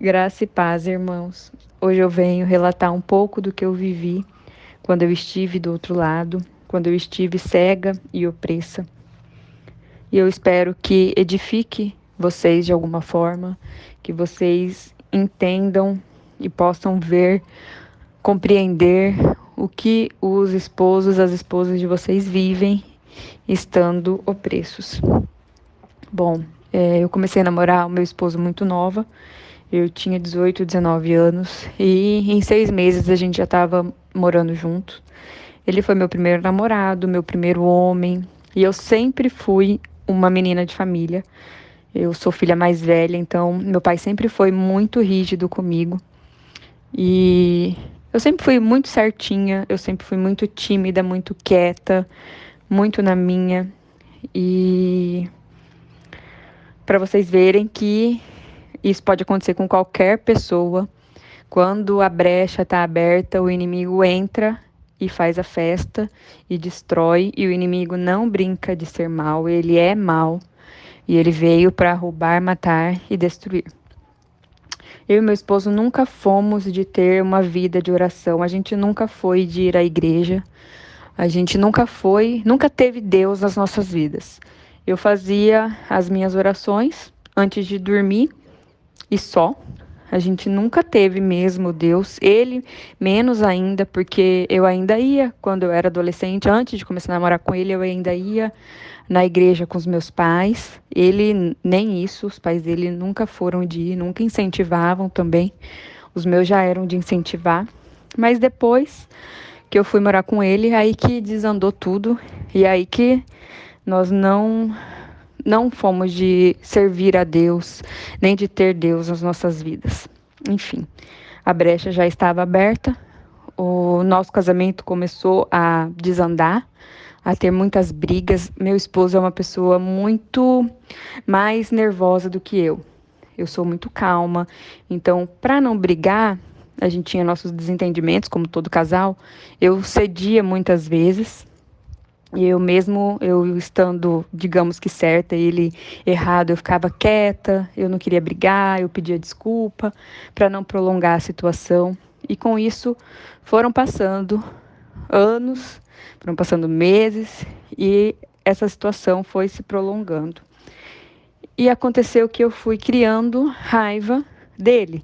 Graça e paz, irmãos. Hoje eu venho relatar um pouco do que eu vivi quando eu estive do outro lado, quando eu estive cega e opressa. E eu espero que edifique vocês de alguma forma, que vocês entendam e possam ver, compreender o que os esposos, as esposas de vocês vivem estando opressos. Bom, eu comecei a namorar o meu esposo muito nova. Eu tinha 18, 19 anos e em 6 meses a gente já estava morando junto. Ele foi meu primeiro namorado, meu primeiro homem. E eu sempre fui uma menina de família. Eu sou filha mais velha, então meu pai sempre foi muito rígido comigo. E eu sempre fui muito certinha, eu sempre fui muito tímida, muito quieta, muito na minha. E para vocês verem que isso pode acontecer com qualquer pessoa. Quando a brecha está aberta, o inimigo entra e faz a festa e destrói. E o inimigo não brinca de ser mal, ele é mal. E ele veio para roubar, matar e destruir. Eu e meu esposo nunca fomos de ter uma vida de oração. A gente nunca foi de ir à igreja. A gente nunca teve Deus nas nossas vidas. Eu fazia as minhas orações antes de dormir e só. A gente nunca teve mesmo Deus, ele menos ainda, porque eu ainda ia, quando eu era adolescente, antes de começar a namorar com ele, eu ainda ia na igreja com os meus pais. Ele, nem isso, os pais dele nunca foram de ir, nunca incentivavam também. Os meus já eram de incentivar. Mas depois que eu fui morar com ele, aí que desandou tudo, e aí que nós não fomos de servir a Deus, nem de ter Deus nas nossas vidas. Enfim, a brecha já estava aberta, o nosso casamento começou a desandar, a ter muitas brigas. Meu esposo é uma pessoa muito mais nervosa do que eu. Eu sou muito calma, então, para não brigar, a gente tinha nossos desentendimentos, como todo casal. Eu cedia muitas vezes, e eu mesmo, eu estando, digamos que certa, ele errado, eu ficava quieta, eu não queria brigar, eu pedia desculpa para não prolongar a situação. E com isso foram passando anos, foram passando meses e essa situação foi se prolongando. E aconteceu que eu fui criando raiva dele,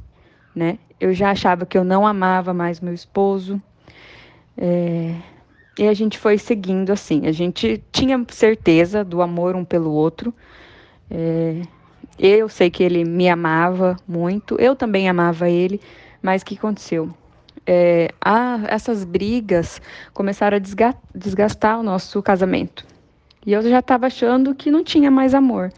né? Eu já achava que eu não amava mais meu esposo. E a gente foi seguindo assim. A gente tinha certeza do amor um pelo outro. Eu sei que ele me amava muito, eu também amava ele, mas o que aconteceu? Essas brigas começaram a desgastar o nosso casamento. E eu já estava achando que não tinha mais amor.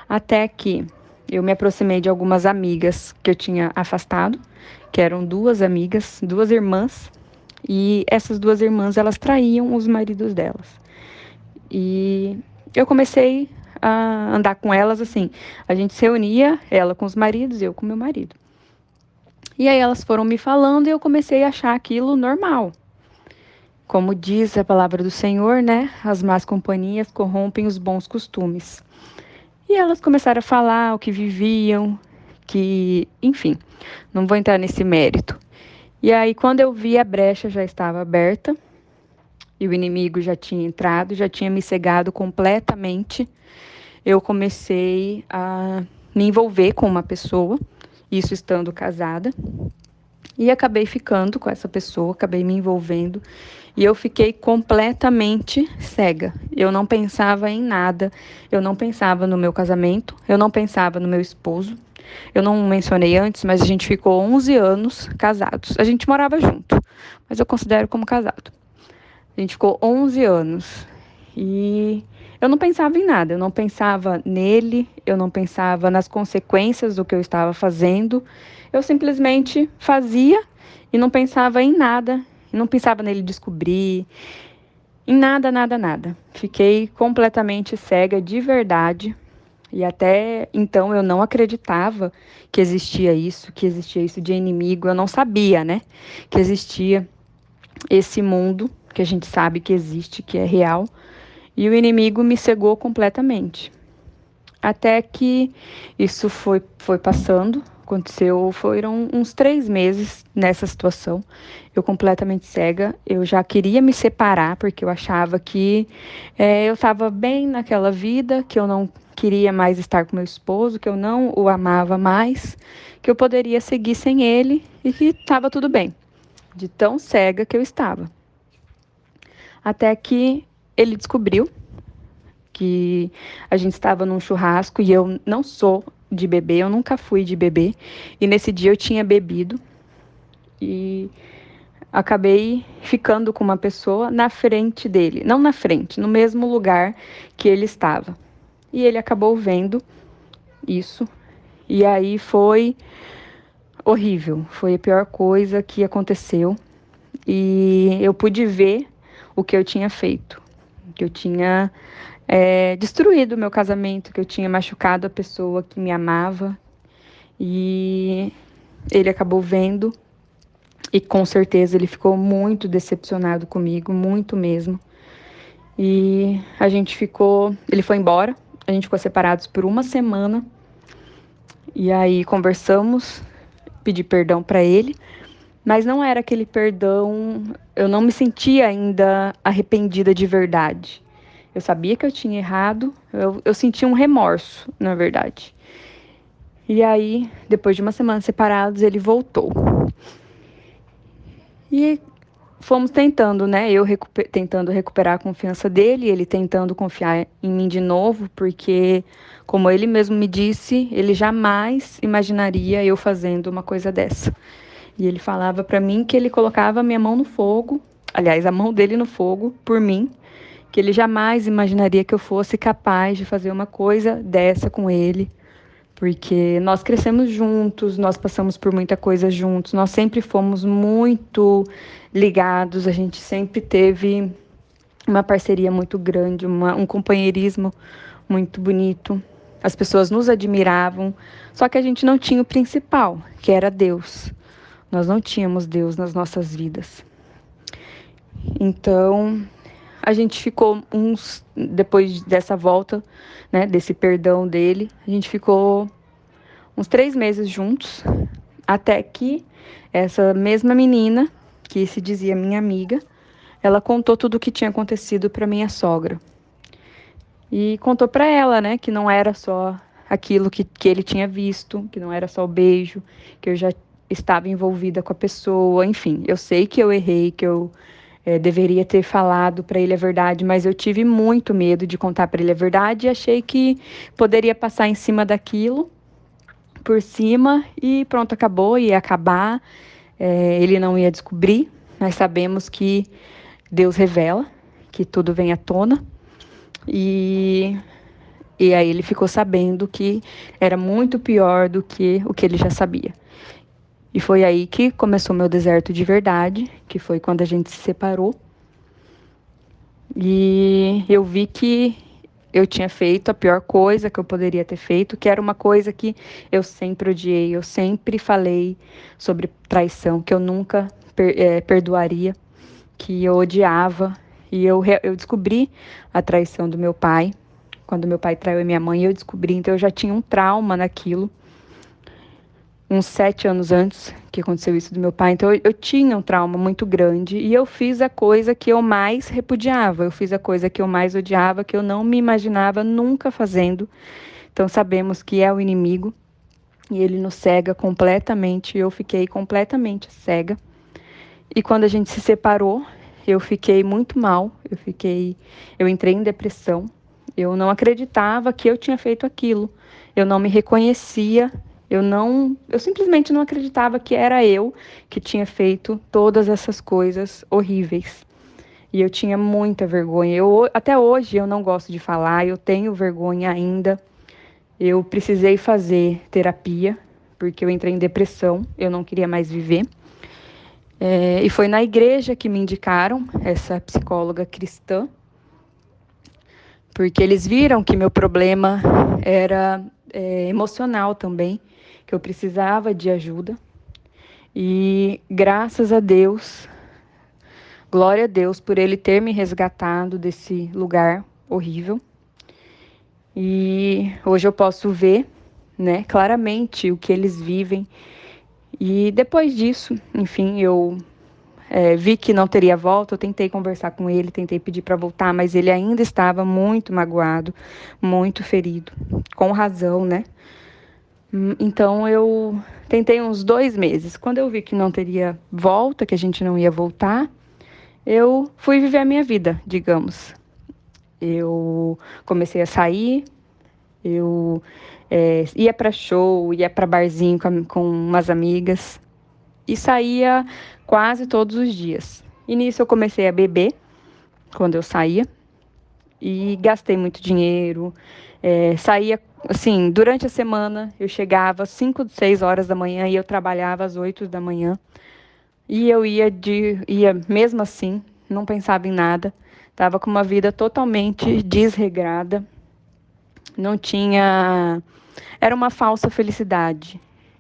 Até que eu me aproximei de algumas amigas que eu tinha afastado, que eram duas amigas, duas irmãs, e essas duas irmãs, elas traíam os maridos delas. E eu comecei a andar com elas assim. A gente se reunia, ela com os maridos, eu com meu marido. E aí elas foram me falando e eu comecei a achar aquilo normal. Como diz a palavra do Senhor, né? As más companhias corrompem os bons costumes. E elas começaram a falar o que viviam, que, enfim, não vou entrar nesse mérito. E aí, quando eu vi, a brecha já estava aberta e o inimigo já tinha entrado, já tinha me cegado completamente. Eu comecei a me envolver com uma pessoa, isso estando casada, e acabei ficando com essa pessoa, acabei me envolvendo e eu fiquei completamente cega. Eu não pensava em nada, eu não pensava no meu casamento, eu não pensava no meu esposo. Eu não mencionei antes, mas a gente ficou 11 anos casados. A gente morava junto, mas eu considero como casado. A gente ficou 11 anos e eu não pensava em nada, eu não pensava nele, eu não pensava nas consequências do que eu estava fazendo. Eu simplesmente fazia e não pensava em nada, não pensava nele descobrir, em nada, nada, nada. Fiquei completamente cega de verdade. E até então eu não acreditava que existia isso de inimigo. Eu não sabia, né, que existia esse mundo que a gente sabe que existe, que é real, e o inimigo me cegou completamente. Até que isso foi passando Aconteceu, foram uns 3 meses nessa situação. Eu completamente cega. Eu já queria me separar, porque eu achava que eu estava bem naquela vida, que eu não queria mais estar com meu esposo, que eu não o amava mais, que eu poderia seguir sem ele e que estava tudo bem, de tão cega que eu estava. Até que ele descobriu que a gente estava num churrasco e eu não sou de beber, eu nunca fui de beber. E nesse dia eu tinha bebido e acabei ficando com uma pessoa na frente dele, não na frente, no mesmo lugar que ele estava. E ele acabou vendo isso. E aí foi horrível, foi a pior coisa que aconteceu. E eu pude ver o que eu tinha feito, que eu tinha destruído o meu casamento, que eu tinha machucado a pessoa que me amava. E ele acabou vendo e com certeza ele ficou muito decepcionado comigo, muito mesmo. E a gente ficou, ele foi embora, a gente ficou separados por uma semana. E aí conversamos, pedi perdão para ele, mas não era aquele perdão, eu não me sentia ainda arrependida de verdade. Eu sabia que eu tinha errado, eu sentia um remorso, na verdade. E aí, depois de uma semana separados, ele voltou. E fomos tentando, né? Eu tentando recuperar a confiança dele, ele tentando confiar em mim de novo, porque, como ele mesmo me disse, ele jamais imaginaria eu fazendo uma coisa dessa. E ele falava para mim que ele colocava a minha mão no fogo, aliás, a mão dele no fogo, por mim, que ele jamais imaginaria que eu fosse capaz de fazer uma coisa dessa com ele, porque nós crescemos juntos, nós passamos por muita coisa juntos, nós sempre fomos muito ligados, a gente sempre teve uma parceria muito grande, um companheirismo muito bonito. As pessoas nos admiravam, só que a gente não tinha o principal, que era Deus. Nós não tínhamos Deus nas nossas vidas. Então, a gente ficou depois dessa volta, né, desse perdão dele, a gente ficou uns 3 meses juntos, até que essa mesma menina, que se dizia minha amiga, ela contou tudo o que tinha acontecido para minha sogra. E contou para ela, né, que não era só aquilo que ele tinha visto, que não era só o beijo, que eu já estava envolvida com a pessoa, enfim. Eu sei que eu errei, que eu deveria ter falado para ele a verdade, mas eu tive muito medo de contar para ele a verdade e achei que poderia passar em cima daquilo, por cima, e pronto, acabou, ia acabar, ele não ia descobrir. Nós sabemos que Deus revela, que tudo vem à tona, e, e aí ele ficou sabendo que era muito pior do que o que ele já sabia. E foi aí que começou meu deserto de verdade, que foi quando a gente se separou. E eu vi que eu tinha feito a pior coisa que eu poderia ter feito, que era uma coisa que eu sempre odiei, eu sempre falei sobre traição, que eu nunca perdoaria, que eu odiava. E eu descobri a traição do meu pai, quando meu pai traiu a minha mãe, eu descobri, então eu já tinha um trauma naquilo. Uns 7 anos antes que aconteceu isso do meu pai. Então eu tinha um trauma muito grande e eu fiz a coisa que eu mais repudiava. Eu fiz a coisa que eu mais odiava, que eu não me imaginava nunca fazendo. Então sabemos que é o inimigo e ele nos cega completamente. Eu fiquei completamente cega. E quando a gente se separou, eu fiquei muito mal. Eu entrei em depressão. Eu não acreditava que eu tinha feito aquilo. Eu não me reconhecia. Eu simplesmente não acreditava que era eu que tinha feito todas essas coisas horríveis. E eu tinha muita vergonha. Até hoje eu não gosto de falar, eu tenho vergonha ainda. Eu precisei fazer terapia, porque eu entrei em depressão, eu não queria mais viver. E foi na igreja que me indicaram essa psicóloga cristã, porque eles viram que meu problema era emocional também, que eu precisava de ajuda. E graças a Deus, glória a Deus por ele ter me resgatado desse lugar horrível. E hoje eu posso ver, né, claramente o que eles vivem. E depois disso, enfim, eu vi que não teria volta. Eu tentei conversar com ele, tentei pedir para voltar, mas ele ainda estava muito magoado, muito ferido, com razão, né? Então eu tentei uns 2 meses. Quando eu vi que não teria volta, que a gente não ia voltar, eu fui viver a minha vida, digamos. Eu comecei a sair, eu ia para show, ia para barzinho com umas amigas e saía quase todos os dias. E nisso eu comecei a beber quando eu saía e gastei muito dinheiro. Saía, assim, durante a semana eu chegava às 5, 6 horas da manhã e eu trabalhava às 8 da manhã. E eu ia mesmo assim, não pensava em nada. Tava com uma vida totalmente desregrada. Não tinha. Era uma falsa felicidade.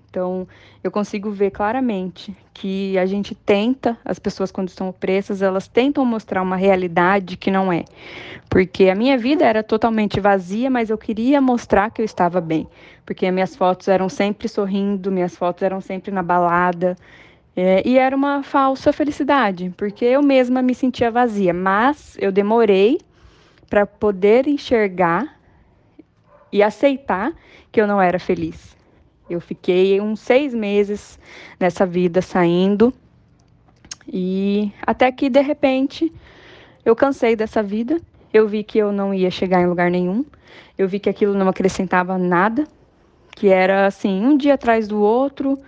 Então, eu consigo ver claramente que a gente tenta, as pessoas quando estão opressas, elas tentam mostrar uma realidade que não é. Porque a minha vida era totalmente vazia, mas eu queria mostrar que eu estava bem. Porque minhas fotos eram sempre sorrindo, minhas fotos eram sempre na balada. E era uma falsa felicidade, porque eu mesma me sentia vazia. Mas eu demorei para poder enxergar e aceitar que eu não era feliz. Eu fiquei uns 6 meses nessa vida saindo e até que de repente eu cansei dessa vida. Eu vi que eu não ia chegar em lugar nenhum. Eu vi que aquilo não acrescentava nada, que era assim, um dia atrás do outro.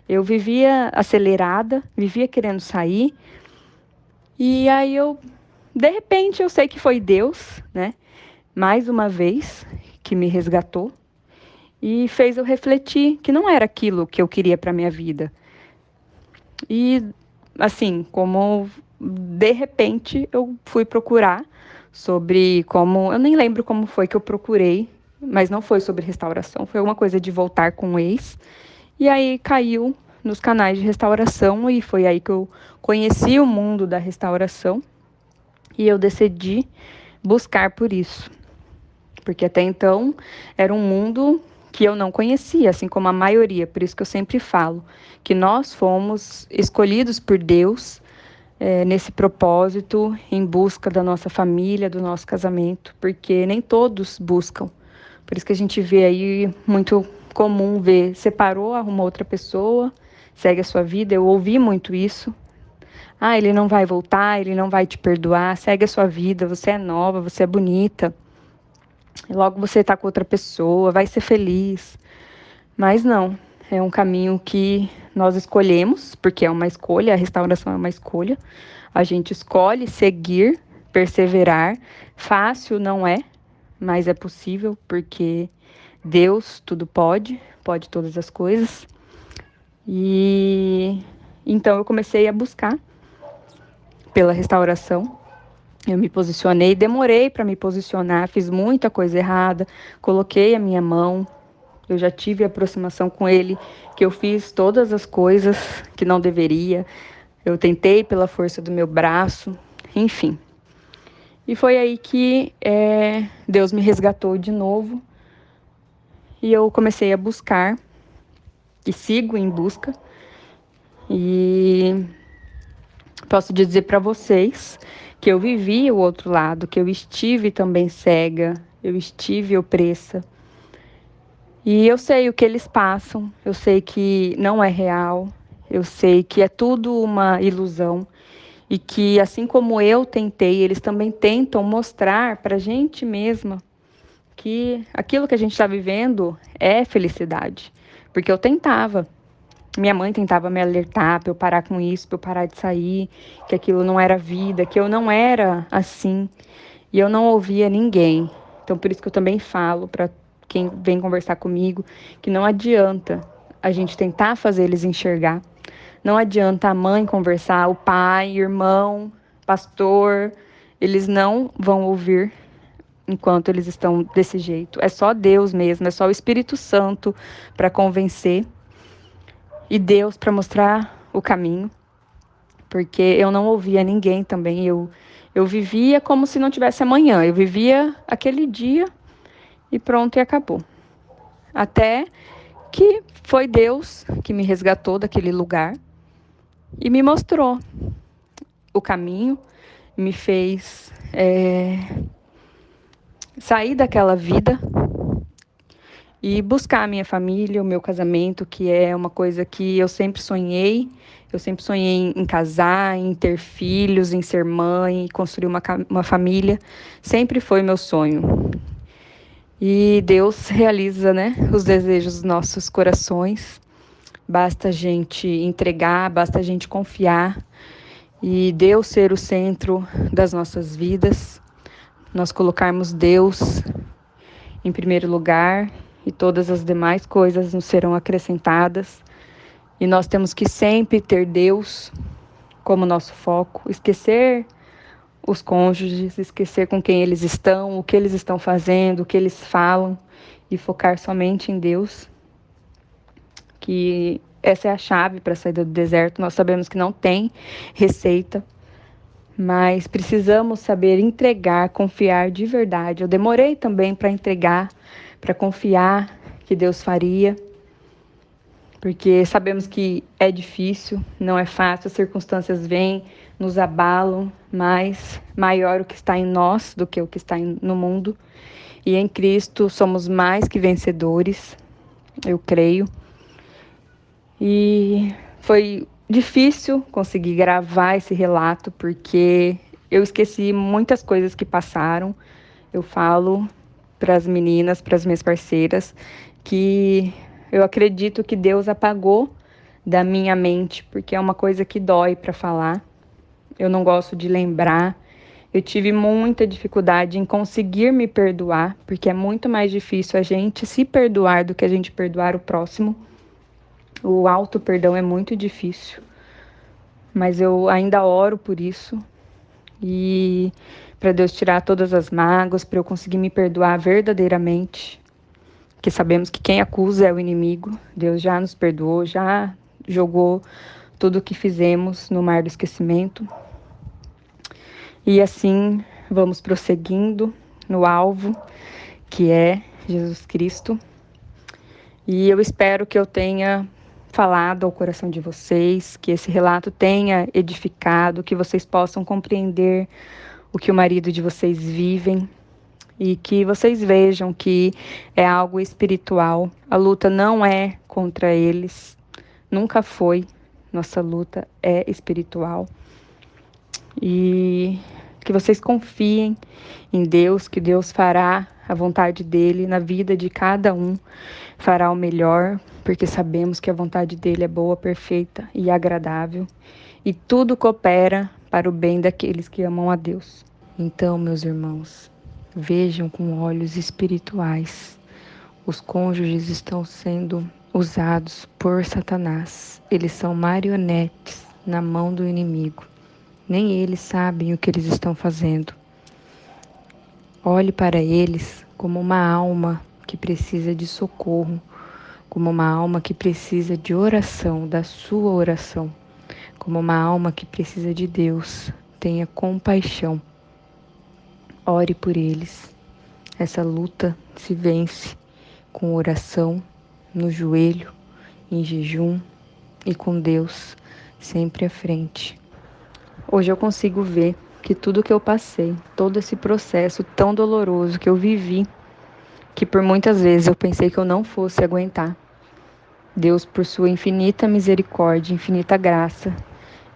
Eu vivia acelerada, vivia querendo sair. E aí de repente, eu sei que foi Deus, né? Mais uma vez, que me resgatou e fez eu refletir que não era aquilo que eu queria para minha vida. E assim, como de repente eu fui procurar sobre como, eu nem lembro como foi que eu procurei, mas não foi sobre restauração, foi uma coisa de voltar com o ex. E aí caiu nos canais de restauração e foi aí que eu conheci o mundo da restauração e eu decidi buscar por isso. Porque até então era um mundo que eu não conhecia, assim como a maioria. Por isso que eu sempre falo que nós fomos escolhidos por Deus nesse propósito, em busca da nossa família, do nosso casamento, porque nem todos buscam. Por isso que a gente vê aí muito comum ver, separou, arrumou outra pessoa, segue a sua vida. Eu ouvi muito isso. Ah, ele não vai voltar, ele não vai te perdoar, segue a sua vida, você é nova, você é bonita. Logo você está com outra pessoa, vai ser feliz. Mas não, é um caminho que nós escolhemos, porque é uma escolha, a restauração é uma escolha. A gente escolhe seguir, perseverar. Fácil não é, mas é possível, porque Deus tudo pode, pode todas as coisas. E então eu comecei a buscar pela restauração. Eu me posicionei, demorei para me posicionar, fiz muita coisa errada, coloquei a minha mão. Eu já tive aproximação com ele, que eu fiz todas as coisas que não deveria. Eu tentei pela força do meu braço, enfim. E foi aí que Deus me resgatou de novo e eu comecei a buscar e sigo em busca. E posso dizer para vocês que eu vivi o outro lado, que eu estive também cega, eu estive opressa. E eu sei o que eles passam, eu sei que não é real, eu sei que é tudo uma ilusão e que, assim como eu tentei, eles também tentam mostrar para a gente mesma que aquilo que a gente está vivendo é felicidade. Porque eu tentava. Minha mãe tentava me alertar para eu parar com isso, para eu parar de sair, que aquilo não era vida, que eu não era assim. E eu não ouvia ninguém. Então, por isso que eu também falo para quem vem conversar comigo que não adianta a gente tentar fazer eles enxergar. Não adianta a mãe conversar, o pai, irmão, pastor, eles não vão ouvir enquanto eles estão desse jeito. É só Deus mesmo, é só o Espírito Santo para convencer e Deus para mostrar o caminho, porque eu não ouvia ninguém também. Eu vivia como se não tivesse amanhã. Eu vivia aquele dia e pronto, e acabou. até que foi Deus que me resgatou daquele lugar e me mostrou o caminho, me fez sair daquela vida e buscar a minha família, o meu casamento, que é uma coisa que eu sempre sonhei. Eu sempre sonhei em casar, em ter filhos, em ser mãe, construir uma família. Sempre foi meu sonho. E Deus realiza, né, os desejos dos nossos corações. Basta a gente entregar, basta a gente confiar e Deus ser o centro das nossas vidas. Nós colocarmos Deus em primeiro lugar e todas as demais coisas nos serão acrescentadas. E nós temos que sempre ter Deus como nosso foco, esquecer os cônjuges, esquecer com quem eles estão, o que eles estão fazendo, o que eles falam e focar somente em Deus, que essa é a chave para a saída do deserto. Nós sabemos que não tem receita, mas precisamos saber entregar, confiar de verdade. Eu demorei também para entregar, para confiar que Deus faria, porque sabemos que é difícil, não é fácil, as circunstâncias vêm, nos abalam, mas maior o que está em nós do que o que está no mundo. E em Cristo somos mais que vencedores, eu creio. E foi difícil conseguir gravar esse relato, porque eu esqueci muitas coisas que passaram. Eu falo para as meninas, para as minhas parceiras, que eu acredito que Deus apagou da minha mente, porque é uma coisa que dói para falar. Eu não gosto de lembrar. Eu tive muita dificuldade em conseguir me perdoar, porque é muito mais difícil a gente se perdoar do que a gente perdoar o próximo. O auto-perdão é muito difícil, mas eu ainda oro por isso e para Deus tirar todas as mágoas, para eu conseguir me perdoar verdadeiramente, porque sabemos que quem acusa é o inimigo. Deus já nos perdoou, já jogou tudo o que fizemos no mar do esquecimento. E assim vamos prosseguindo no alvo, que é Jesus Cristo. E eu espero que eu tenha falado ao coração de vocês, que esse relato tenha edificado, que vocês possam compreender o que o marido de vocês vivem e que vocês vejam que é algo espiritual. A luta não é contra eles, nunca foi. Nossa luta é espiritual. E que vocês confiem em Deus, que Deus fará a vontade dele na vida de cada um, fará o melhor, porque sabemos que a vontade dele é boa, perfeita e agradável, e tudo coopera para o bem daqueles que amam a Deus. Então, meus irmãos, vejam com olhos espirituais. Os cônjuges estão sendo usados por Satanás. Eles são marionetes na mão do inimigo. Nem eles sabem o que eles estão fazendo. Olhe para eles como uma alma que precisa de socorro, como uma alma que precisa de oração, da sua oração, como uma alma que precisa de Deus. Tenha compaixão. Ore por eles. Essa luta se vence com oração, no joelho, em jejum e com Deus sempre à frente. Hoje eu consigo ver que tudo que eu passei, todo esse processo tão doloroso que eu vivi, que por muitas vezes eu pensei que eu não fosse aguentar, Deus, por sua infinita misericórdia, infinita graça,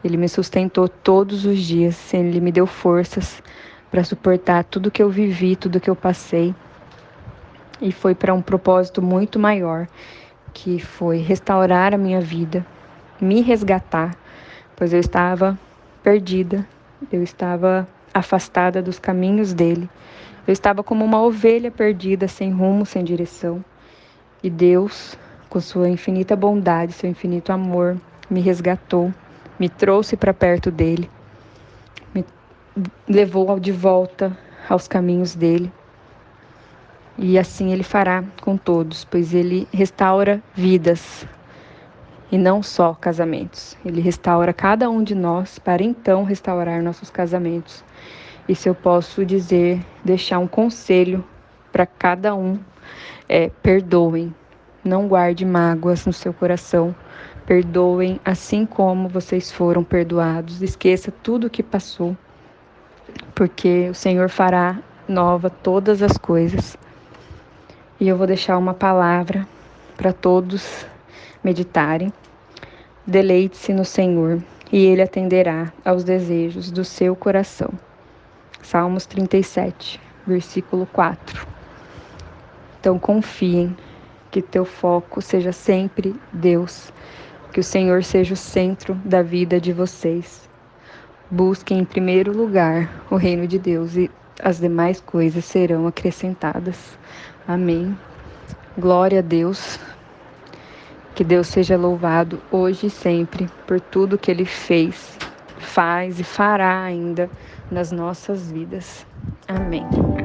Ele me sustentou todos os dias, Ele me deu forças para suportar tudo que eu vivi, tudo que eu passei. E foi para um propósito muito maior, que foi restaurar a minha vida, me resgatar, pois eu estava perdida, eu estava afastada dos caminhos dele, eu estava como uma ovelha perdida, sem rumo, sem direção. E Deus, com sua infinita bondade, seu infinito amor, me resgatou, me trouxe para perto dele, me levou de volta aos caminhos dele. E assim ele fará com todos, pois ele restaura vidas e não só casamentos. Ele restaura cada um de nós para então restaurar nossos casamentos. E se eu posso dizer, deixar um conselho para cada um, perdoem. Não guarde mágoas no seu coração. Perdoem assim como vocês foram perdoados. Esqueça tudo o que passou, porque o Senhor fará nova todas as coisas. E eu vou deixar uma palavra para todos meditarem. Deleite-se no Senhor, e Ele atenderá aos desejos do seu coração. Salmos 37, versículo 4. Então confiem, que teu foco seja sempre Deus, que o Senhor seja o centro da vida de vocês. Busquem em primeiro lugar o reino de Deus e as demais coisas serão acrescentadas. Amém. Glória a Deus. Que Deus seja louvado hoje e sempre por tudo que Ele fez, faz e fará ainda nas nossas vidas. Amém.